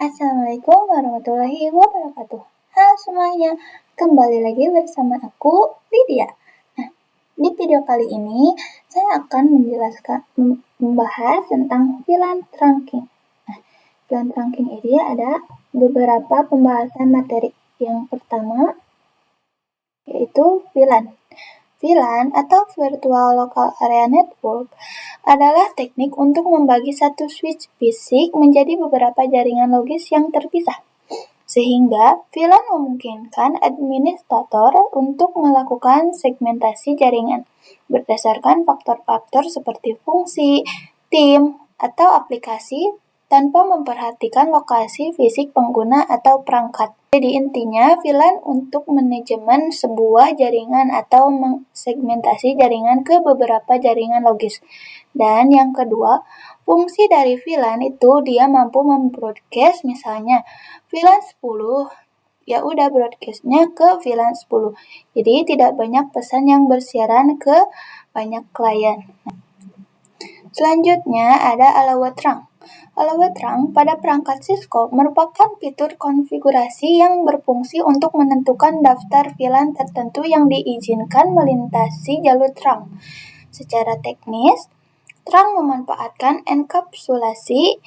Assalamualaikum warahmatullahi wabarakatuh. Halo semuanya, kembali lagi bersama aku, Lydia. Nah, di video kali ini saya akan membahas tentang VLAN trunking. Nah, VLAN trunking ini ada beberapa pembahasan materi. Yang pertama yaitu VLAN. VLAN atau Virtual Local Area Network adalah teknik untuk membagi satu switch fisik menjadi beberapa jaringan logis yang terpisah. Sehingga VLAN memungkinkan administrator untuk melakukan segmentasi jaringan berdasarkan faktor-faktor seperti fungsi, tim, atau aplikasi tanpa memperhatikan lokasi fisik pengguna atau perangkat. Jadi intinya VLAN untuk manajemen sebuah jaringan atau segmentasi jaringan ke beberapa jaringan logis. Dan yang kedua, fungsi dari VLAN itu dia mampu membroadcast misalnya VLAN 10, ya udah broadcastnya ke VLAN 10. Jadi tidak banyak pesan yang bersiaran ke banyak klien. Selanjutnya ada allowed trunk. Allowed trunk pada perangkat Cisco merupakan fitur konfigurasi yang berfungsi untuk menentukan daftar VLAN tertentu yang diizinkan melintasi jalur trunk. Secara teknis, trunk memanfaatkan enkapsulasi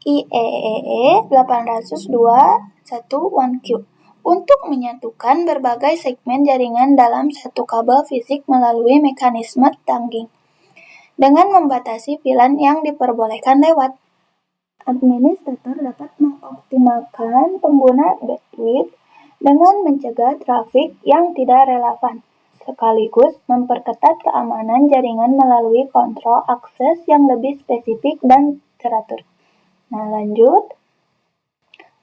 IEEE 802.1.1Q untuk menyatukan berbagai segmen jaringan dalam satu kabel fisik melalui mekanisme trunking. Dengan membatasi VLAN yang diperbolehkan lewat, administrator dapat mengoptimalkan pengguna bandwidth dengan mencegah trafik yang tidak relevan, sekaligus memperketat keamanan jaringan melalui kontrol akses yang lebih spesifik dan teratur. Nah, lanjut.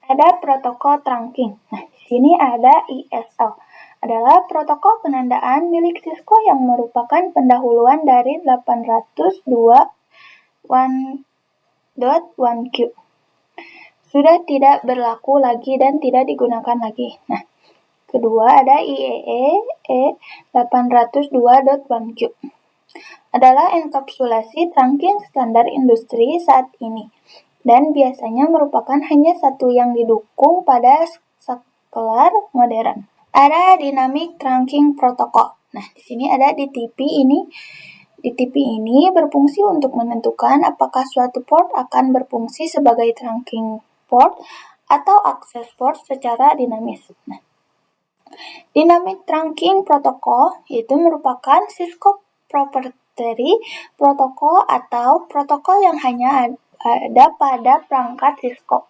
Ada protokol trunking. Nah, di sini ada ISL. Adalah protokol penandaan milik Cisco yang merupakan pendahuluan dari 802.1.1Q. Sudah tidak berlaku lagi dan tidak digunakan lagi. Nah, kedua ada IEEE 802.1Q. Adalah enkapsulasi trunking standar industri saat ini dan biasanya merupakan hanya satu yang didukung pada skala modern. Ada dynamic trunking protocol. Nah, di sini ada DTP ini. DTP ini berfungsi untuk menentukan apakah suatu port akan berfungsi sebagai trunking port atau access port secara dinamis. Nah, dynamic trunking protocol itu merupakan Cisco proprietary protocol atau protokol yang hanya ada pada perangkat Cisco.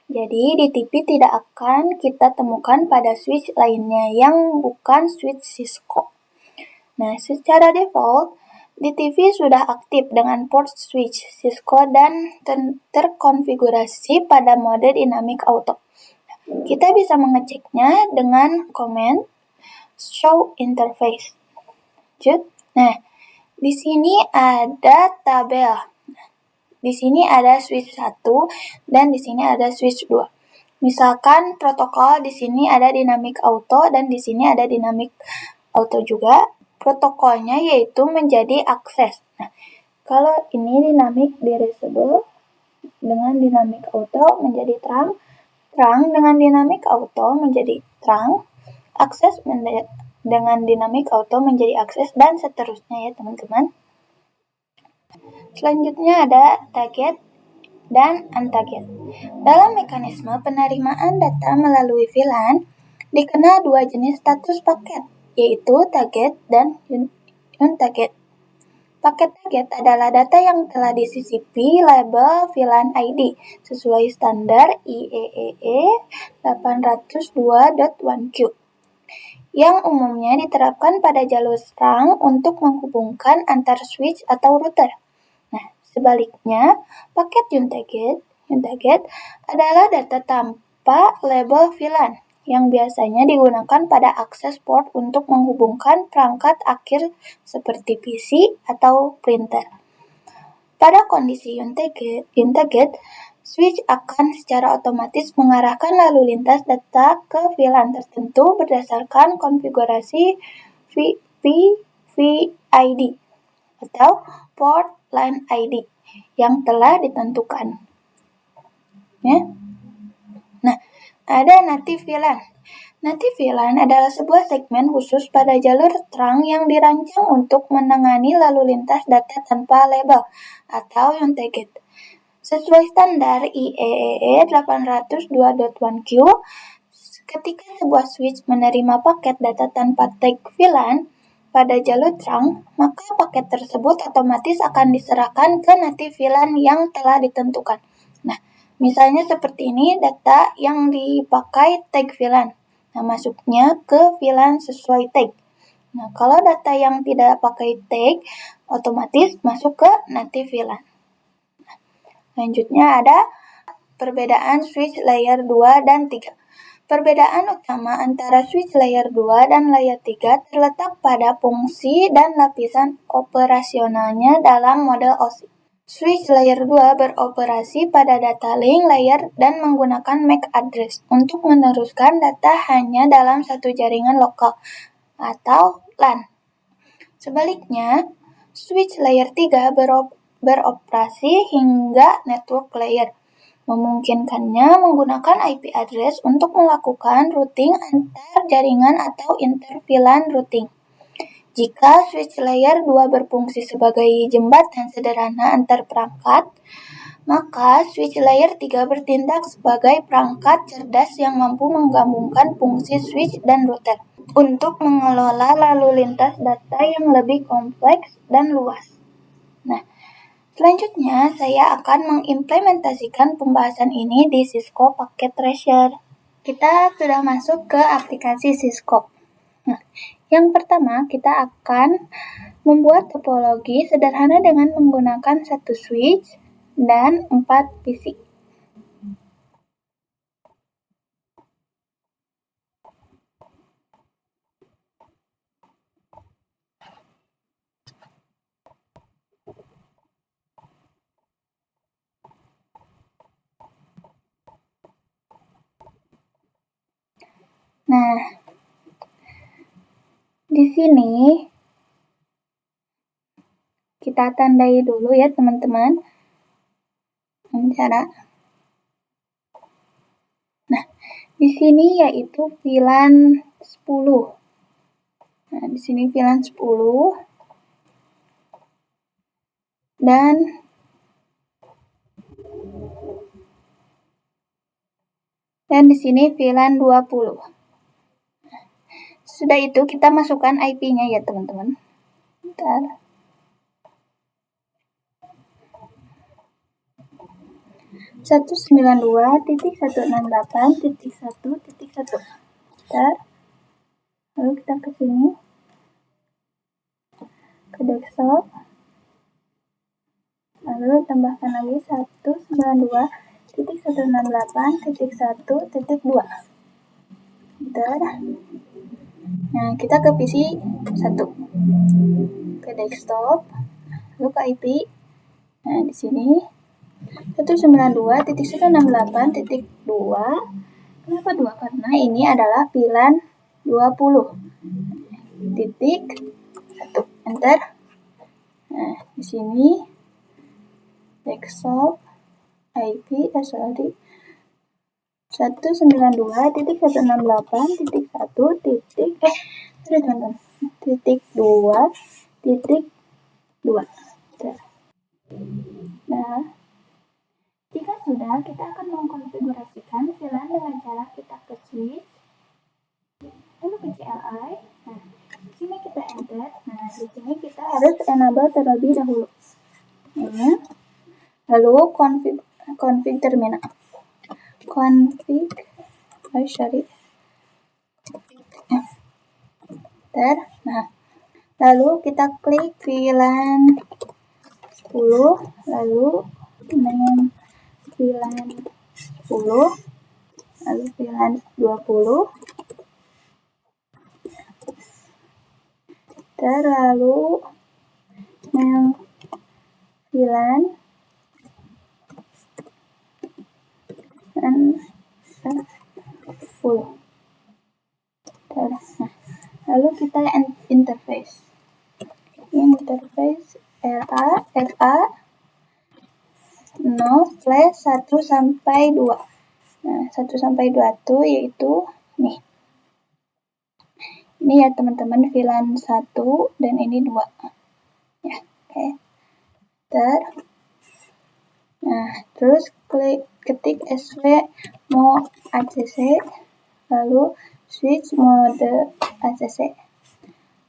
Jadi DTP tidak akan kita temukan pada switch lainnya yang bukan switch Cisco. Nah, secara default, DTP sudah aktif dengan port switch Cisco dan terkonfigurasi pada mode dynamic auto. Kita bisa mengeceknya dengan command show interface. Nah, di sini ada tabel. Di sini ada switch 1 dan di sini ada switch 2. Misalkan protokol di sini ada dynamic auto dan di sini ada dynamic auto juga. Protokolnya yaitu menjadi akses. Nah, kalau ini dynamic disable dengan dynamic auto menjadi trunk dengan dynamic auto menjadi trunk, akses dengan dynamic auto menjadi akses dan seterusnya ya teman-teman. Selanjutnya ada target dan untarget. Dalam mekanisme penerimaan data melalui VLAN, dikenal dua jenis status paket, yaitu target dan untarget. Paket target adalah data yang telah disisipi label VLAN ID sesuai standar IEEE 802.1Q yang umumnya diterapkan pada jalur trunk untuk menghubungkan antar switch atau router. Sebaliknya, paket untarget adalah data tanpa label VLAN yang biasanya digunakan pada akses port untuk menghubungkan perangkat akhir seperti PC atau printer. Pada kondisi untarget, switch akan secara otomatis mengarahkan lalu lintas data ke VLAN tertentu berdasarkan konfigurasi VVID atau port line ID yang telah ditentukan. Ya. Ada native VLAN. Native VLAN adalah sebuah segmen khusus pada jalur terang yang dirancang untuk menangani lalu lintas data tanpa label atau untagged. Sesuai standar IEEE 802.1Q, ketika sebuah switch menerima paket data tanpa tag VLAN pada jalur terang, maka paket tersebut otomatis akan diserahkan ke native VLAN yang telah ditentukan. Nah, misalnya seperti ini data yang dipakai tag VLAN. Nah, masuknya ke VLAN sesuai tag. Nah, kalau data yang tidak pakai tag, otomatis masuk ke native VLAN. Selanjutnya ada perbedaan switch layer 2 dan 3. Perbedaan utama antara switch layer 2 dan layer 3 terletak pada fungsi dan lapisan operasionalnya dalam model OSI. Switch layer 2 beroperasi pada data link layer dan menggunakan MAC address untuk meneruskan data hanya dalam satu jaringan lokal atau LAN. Sebaliknya, switch layer 3 beroperasi hingga network layer, memungkinkannya menggunakan IP address untuk melakukan routing antar jaringan atau inter-VLAN routing. Jika switch layer 2 berfungsi sebagai jembatan sederhana antar perangkat, maka switch layer 3 bertindak sebagai perangkat cerdas yang mampu menggabungkan fungsi switch dan router untuk mengelola lalu lintas data yang lebih kompleks dan luas. Nah, selanjutnya saya akan mengimplementasikan pembahasan ini di Cisco Packet Tracer. Kita sudah masuk ke aplikasi Cisco. Nah, yang pertama kita akan membuat topologi sederhana dengan menggunakan satu switch dan 4 PC. Nah, di sini kita tandai dulu ya teman-teman cara. Nah, di sini yaitu VLAN 10. Nah, di sini VLAN 10 dan di sini VLAN 20. Sudah itu kita masukkan IP-nya ya teman-teman. Bentar. Satu 192.168.1.1. Bentar. Lalu kita ke sini. Ke desktop. Lalu tambahkan lagi 192.168.1.2. Bentar. Nah, kita ke PC 1. Ke desktop. Lalu ke IP. Nah, di sini 192.168.2. Kenapa 2? Karena ini adalah VLAN 20.1. Enter. Nah, di sini desktop IP 192.168.2.2. Nah, jika sudah, kita akan mengkonfigurasikan VLAN dengan cara kita ke switch, lalu ke CLI. Nah, di sini kita enter. Nah, di sini kita harus enable terlebih dahulu. Lalu config terminal. Nah, lalu kita klik VLAN 10, lalu dengan VLAN 10, lalu VLAN 20, lalu VLAN dan 10. Lalu kita interface RA 0/1 sampai 2. Nah, 1 sampai 2 itu yaitu nih. Ini ya teman-teman VLAN 1 dan ini 2. Ya, oke. Nah, terus ketik sw mode acc, lalu switch mode acc,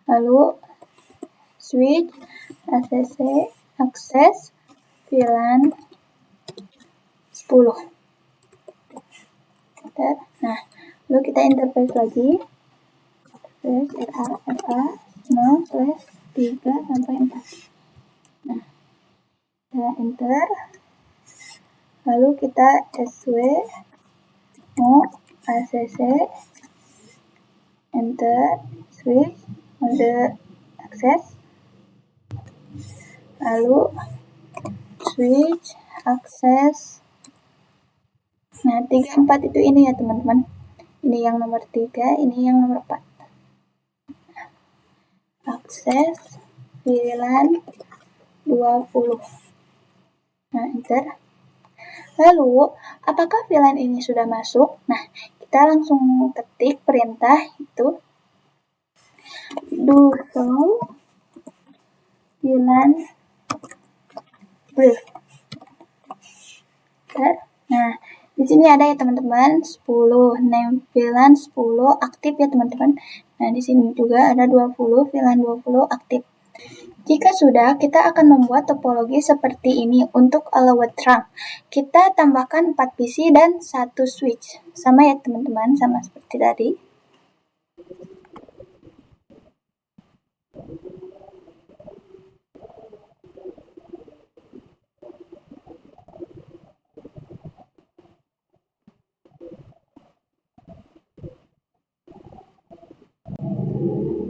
lalu switch acc akses VLAN 10. Nah, lalu kita interface lagi. RA 0/3 sampai 4. Nah, kita enter. Lalu kita sw mode acc, enter, switch mode akses, lalu switch akses. Nah, 3, 4 itu ini ya teman-teman. Ini yang nomor 3, ini yang nomor 4. Akses VLAN 20. Nah, enter. Lalu, apakah VLAN ini sudah masuk? Nah, kita langsung ketik perintah itu do show VLAN brief. Nah, di sini ada ya teman-teman 10 name VLAN 10 aktif ya teman-teman. Nah, di sini juga ada 20 VLAN 20 aktif. Jika sudah, kita akan membuat topologi seperti ini untuk allowed trunk. Kita tambahkan 4 PC dan 1 switch. Sama ya teman-teman, sama seperti tadi.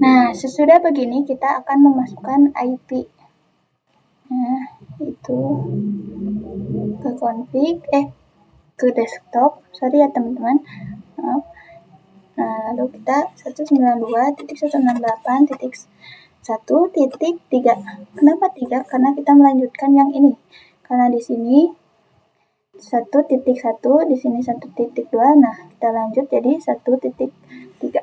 Nah, sesudah begini kita akan memasukkan IP. Nah, itu ke config, ke desktop. Sorry ya teman-teman. Maaf. Nah, lalu kita 192.168.1.3. Kenapa 3? Karena kita melanjutkan yang ini. Karena di sini 1.1, di sini 1.2. Nah, kita lanjut jadi 1.3.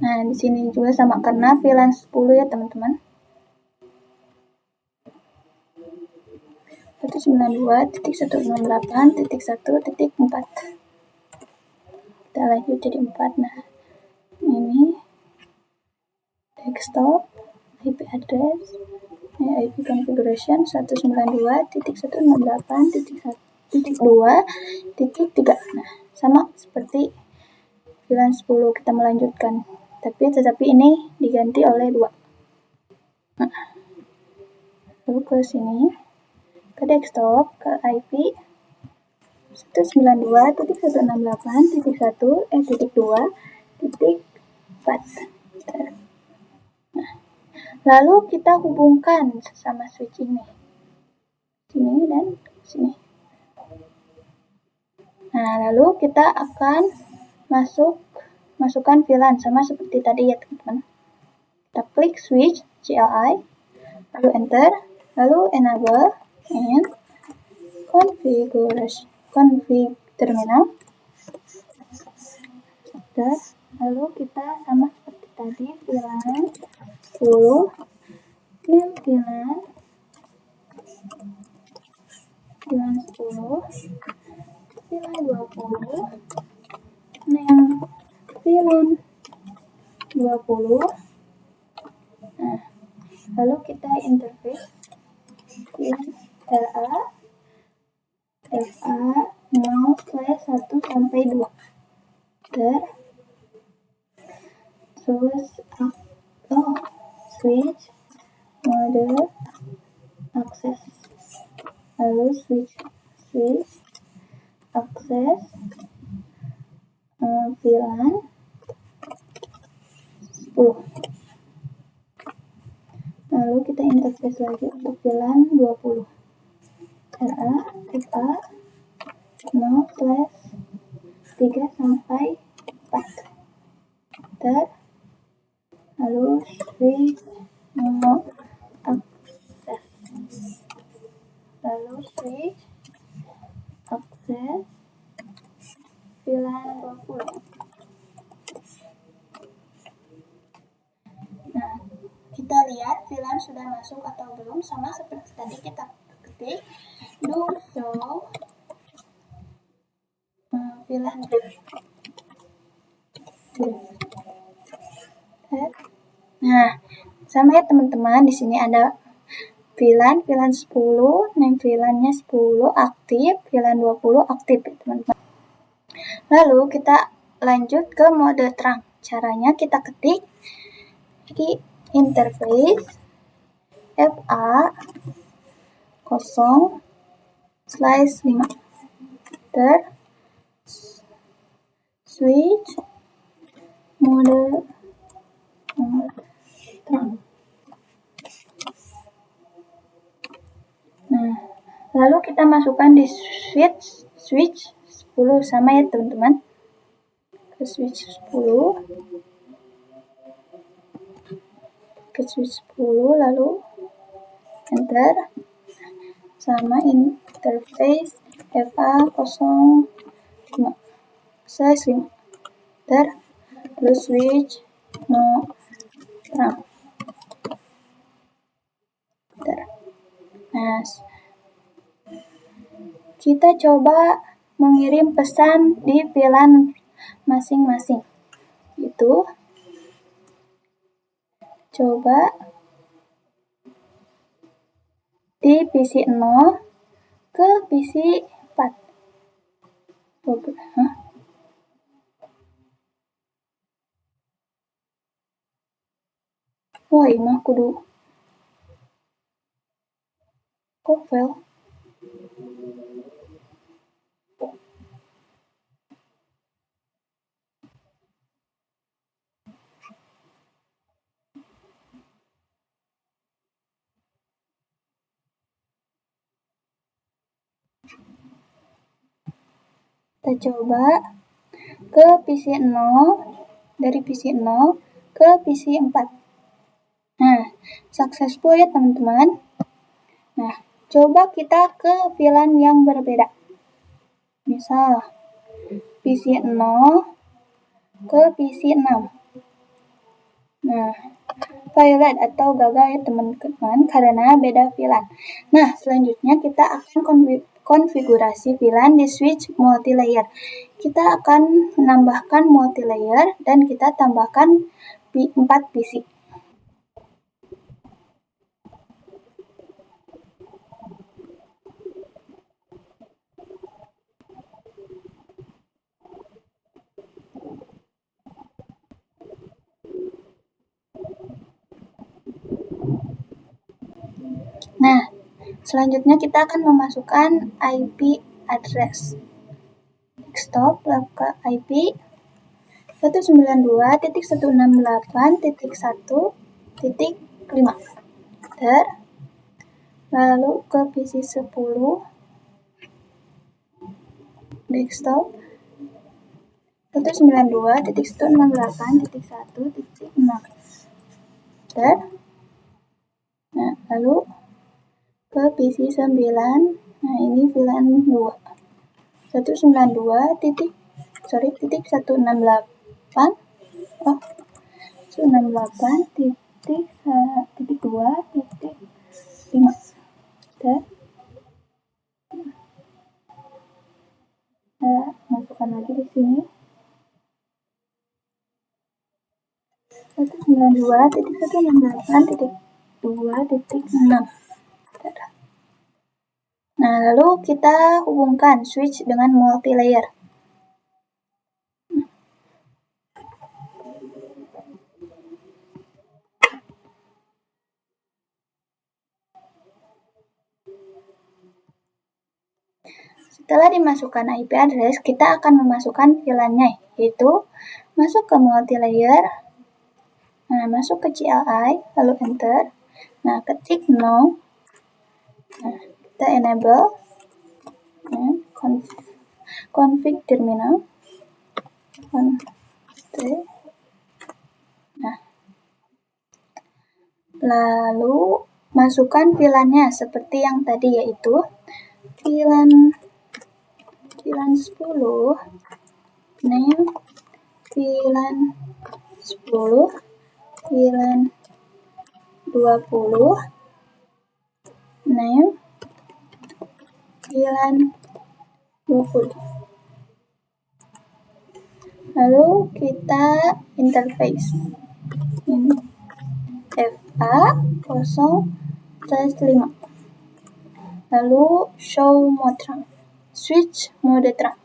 Nah, di sini juga sama karena VLAN 10 ya teman-teman. 192.168.1.4. Kita lanjut jadi 4. Nah, ini desktop, IP address, IP configuration 192.168.2.3. Nah, sama seperti VLAN 10 kita melanjutkan. Tetapi ini diganti oleh 2. Nah, lalu ke sini, ke desktop, ke IP 192.168.1.2.4. Nah, lalu kita hubungkan sama switch ini. Sini dan sini. Nah, lalu kita akan masukkan VLAN sama seperti tadi ya teman-teman. Kita klik switch CLI, lalu enter, lalu enable and config terminal. Lalu kita sama seperti tadi VLAN 10, name VLAN 10, VLAN 20, name VLAN 20. Nah, lalu kita interface RA FA 0/1 sampai 2. Terus switch mode akses, lalu switch akses VLAN 10. Lalu kita interface lagi untuk VLAN 20. RA FA 0/3 sampai 4. Lalu switch mode akses, lalu switch tes VLAN 20. Nah, kita lihat VLAN sudah masuk atau belum. Sama seperti tadi kita ketik do show VLAN drift. Nah, sama ya teman-teman, di sini ada VLAN 10, name VLAN-nya 10 aktif, VLAN 20 aktif ya teman-teman. Lalu kita lanjut ke mode terang. Caranya kita ketik di interface FA 0/5 ter switch mode terang. Nah, lalu kita masukkan di switch 10 sama ya teman-teman. Ke switch 10. Ke switch 10 lalu enter. Sama interface FA 0/5 ter lalu switch terang. Nah, kita coba mengirim pesan di VLAN masing-masing. Itu coba di PC 0 ke PC 4. Wah, ini mah kudu kofel. Kita coba ke PC 0, dari PC 0 ke PC 4. Nah, successful ya teman-teman. Nah, coba kita ke VLAN yang berbeda. Misal PC 0 ke PC 6. Nah, violet atau gagal ya teman-teman karena beda VLAN. Nah, selanjutnya kita akan konfigurasi VLAN di switch multilayer. Kita akan menambahkan multilayer dan kita tambahkan 4 PC. Nah, selanjutnya kita akan memasukkan IP address. Desktop ke IP 192.168.1.5 ter lalu ke PC 10 desktop 192.168.1.6 ter. Nah, lalu ke PC 9. Nah, ini VLAN 2 192.168 168.2.5 ter. Masukkan lagi di sini 192.168.2.6. Nah, lalu kita hubungkan switch dengan multilayer. Setelah dimasukkan IP address, kita akan memasukkan VLAN-nya, yaitu masuk ke multilayer. Nah, masuk ke CLI, lalu enter. Nah, ketik no. Nah, kita enable. Config terminal. Nah, lalu masukkan VLAN-nya seperti yang tadi, yaitu VLAN VLAN 10, name VLAN 10, VLAN 20, name VLAN 20. Lalu kita interface ini FA0/5. Lalu show mode trunk, switch mode trunk.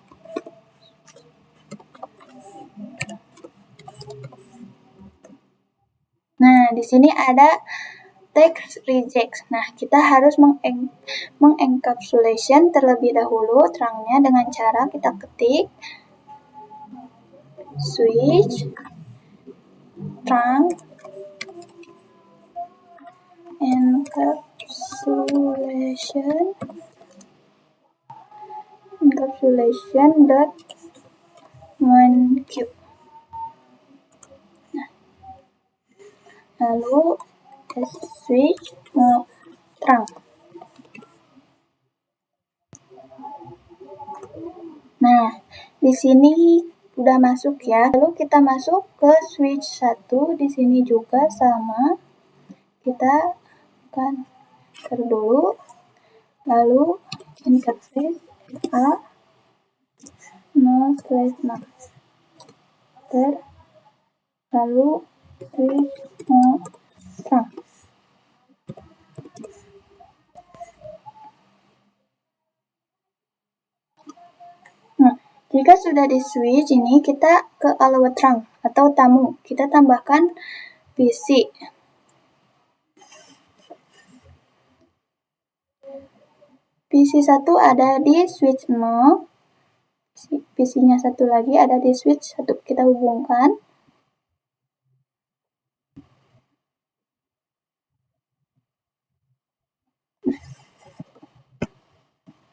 Nah, di sini ada text reject. Nah, kita harus mengencapsulation terlebih dahulu trunknya dengan cara kita ketik switch trunk encapsulation dot onQ. Lalu switch trunk. Nah, di sini udah masuk ya. Lalu kita masuk ke switch 1. Di sini juga sama. Kita akan dulu. Lalu interface A 0/0. Lalu switch trunk. Nah, jika sudah di switch ini, kita ke allowed trunk atau tamu. Kita tambahkan PC. PC1 ada di switch 0. PC-nya satu lagi ada di switch 1. Kita hubungkan.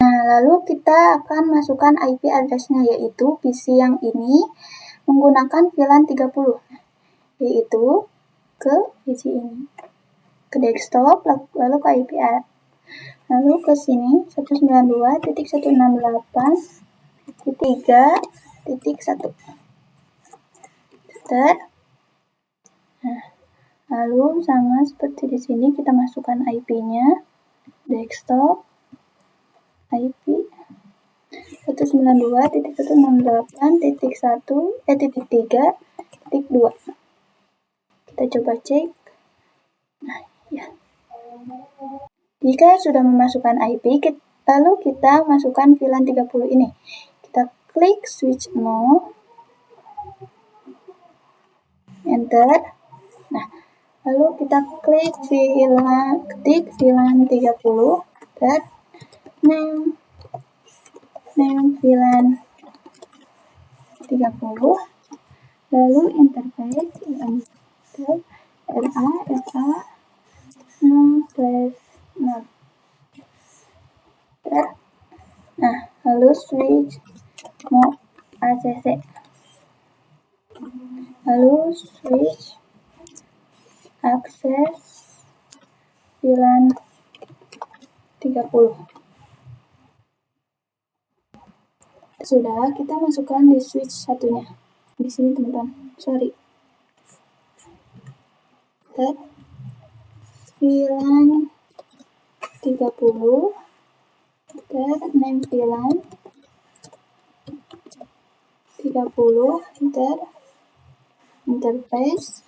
Nah, lalu kita akan masukkan IP address-nya, yaitu PC yang ini menggunakan VLAN 30, yaitu ke PC ini, ke desktop, lalu ke IP address. Lalu ke sini 192.168.3.1. Nah, lalu sama seperti di sini kita masukkan IP-nya, desktop, IP 192.168.3.2. Kita coba cek. Nah, ya. Jika sudah memasukkan IP, lalu kita masukkan VLAN 30 ini. Kita klik switch 0, enter. Nah, lalu kita klik ketik VLAN 30 dan name VLAN 30. Lalu interface RA 0/0. Nah, lalu switch mode ACC. Lalu switch akses VLAN 30. Sudah, kita masukkan di switch satunya. Di sini teman-teman, VLAN 30, name VLAN 30, interface,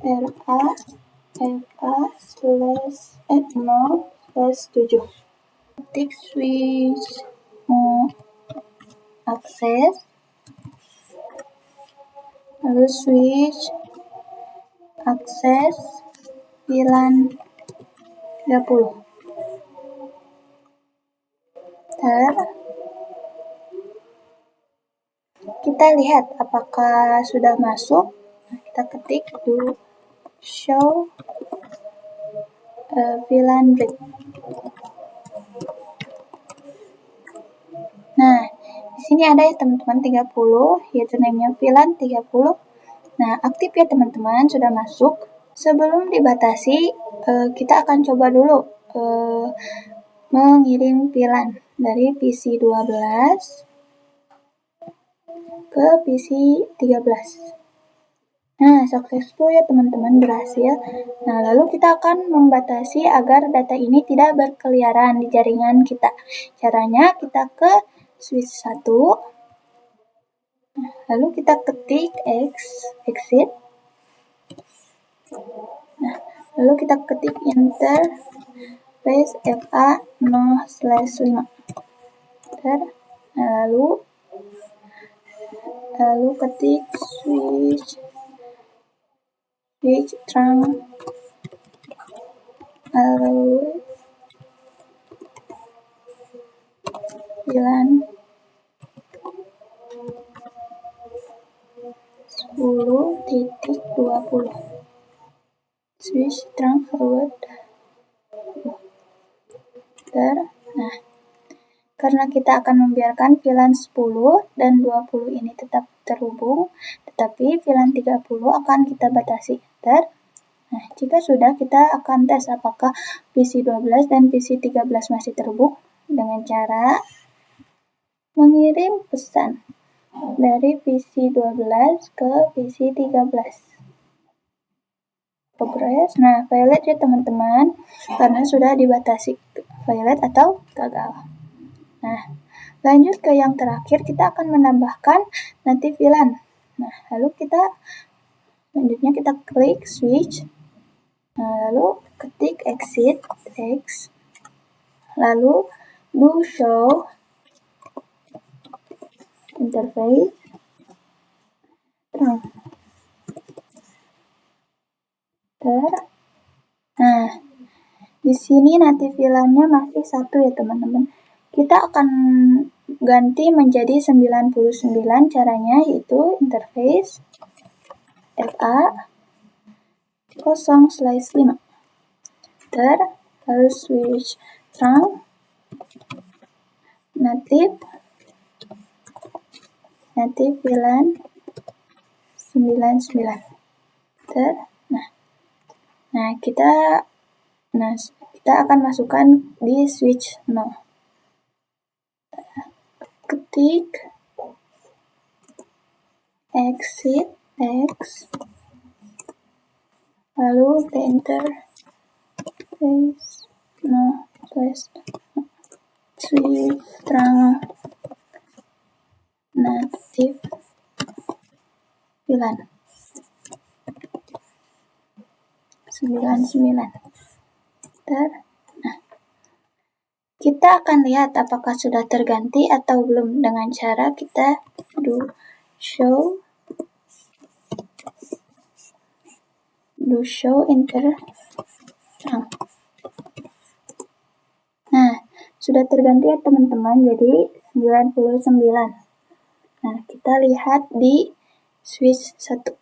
RA/0/7. Ketik switch akses, lalu switch akses VLAN 30. Kita lihat apakah sudah masuk. Nah, kita ketik do show VLAN read. Nah, di sini ada ya teman-teman 30, yaitu namanya VLAN 30. Nah, aktif ya teman-teman, sudah masuk. Sebelum dibatasi, kita akan coba dulu mengirim VLAN dari PC12 ke PC13. Nah, successful ya teman-teman, berhasil. Nah, lalu kita akan membatasi agar data ini tidak berkeliaran di jaringan kita. Caranya kita ke switch 1, lalu kita ketik exit. Nah, lalu kita ketik interface FA 0/5. Nah, lalu ketik switch trunk, lalu VLAN 10.20 switch trunk forward. Nah, karena kita akan membiarkan VLAN 10 dan 20 ini tetap terhubung, tetapi VLAN 30 akan kita batasi. Nah, jika sudah, kita akan tes apakah PC12 dan PC13 masih terhubung dengan cara mengirim pesan dari PC12 ke PC13. Progress. Nah, violet ya teman-teman, karena sudah dibatasi violet atau gagal. Nah, lanjut ke yang terakhir, kita akan menambahkan native VLAN. Nah, lalu selanjutnya kita klik switch, lalu ketik exit, lalu do show interface. Nah, di sini native VLAN-nya masih 1 ya teman-teman. Kita akan ganti menjadi 99. Caranya yaitu interface FA 0/5. Lalu switch trunk native VLAN 99. Nah, kita akan masukkan di switch 0. Ketik exit lalu enter switch trunk native VLAN 99. Nah, kita akan lihat apakah sudah terganti atau belum dengan cara kita do show enter trunk. Nah, sudah terganti ya teman-teman, jadi 99. Nah, kita lihat di switch 1.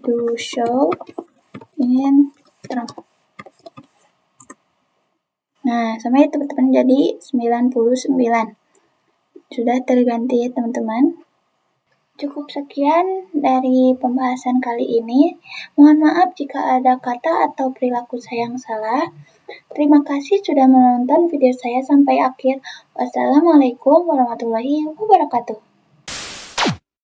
Do show in trunk. Nah, sama ya teman-teman, jadi 99. Sudah terganti ya teman-teman. Cukup sekian dari pembahasan kali ini. Mohon maaf jika ada kata atau perilaku saya yang salah. Terima kasih sudah menonton video saya sampai akhir. Wassalamualaikum warahmatullahi wabarakatuh.